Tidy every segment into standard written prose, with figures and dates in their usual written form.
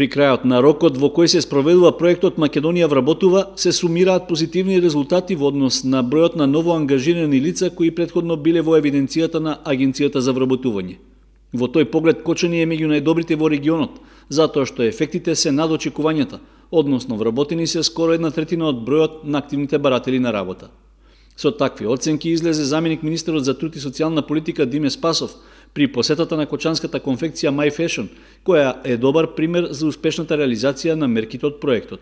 При крајот на рокот во кој се спроведува проектот Македонија вработува, се сумираат позитивни резултати во однос на бројот на ново ангажирани лица кои претходно биле во евиденцијата на Агенцијата за вработување. Во тој поглед Кочани е меѓу најдобрите во регионот, затоа што ефектите се над очекувањата, односно вработени се скоро 1/3 од бројот на активните баратели на работа. Со такви оценки излезе заменик министерот за труд и социјална политика Диме Спасов при посетата на кочанската конфекција My Fashion, која е добар пример за успешната реализација на мерките од проектот.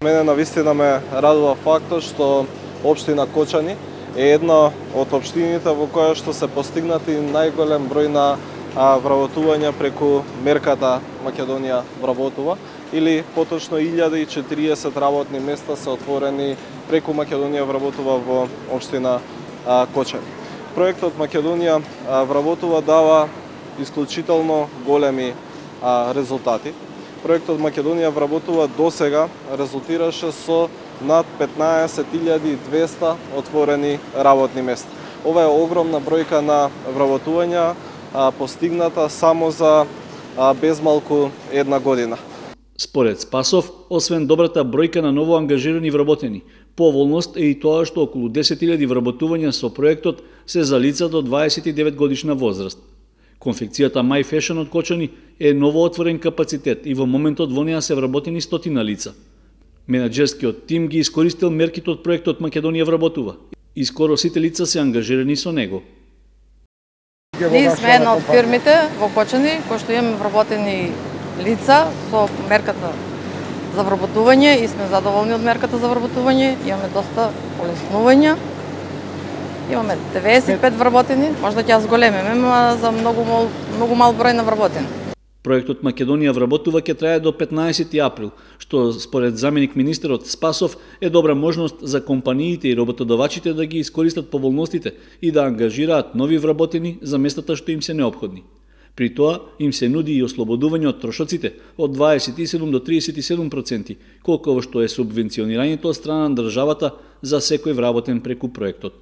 Мене навистина ме радува фактот што општина Кочани е една од општините во која што се постигнати најголем број на вработувања преку мерката Македонија вработува, или поточно 1040 работни места се отворени преку Македонија вработува во општина Кочани. Проектот Македонија вработува дава исклучително големи резултати. Проектот Македонија вработува досега резултираше со над 15.200 отворени работни места. Ова е огромна бројка на вработувања постигната само за безмалку една година. Според Спасов, освен добрата бројка на ново ангажирани вработени, поволност е и тоа што околу 10.000 вработувања со проектот се за лица до 29 годишна возраст. Конфекцијата My Fashion од Кочани е новоотворен капацитет и во моментот во неа се вработени 100 лица. Менаџерскиот тим ги искористил мерките од проектот Македонија вработува и скоро сите лица се ангажирани со него. Ние сме една од фирмите во Кочани кои што имаме вработени лица со мерката за вработување и сме задоволни од мерката за вработување. Имаме доста олеснувања. Имаме 95 вработени, може да ќе зголемиме, но за многу мал број на вработени. Проектот Македонија вработува ќе трае до 15 април, што според заменик министерот Спасов е добра можност за компаниите и работодавачите да ги искористат поволностите и да ангажираат нови вработени за местата што им се неопходни. При тоа им се нуди и ослободување од трошоците од 27 до 37%, колку што е субвенционирањето од страна на државата за секој вработен преку проектот.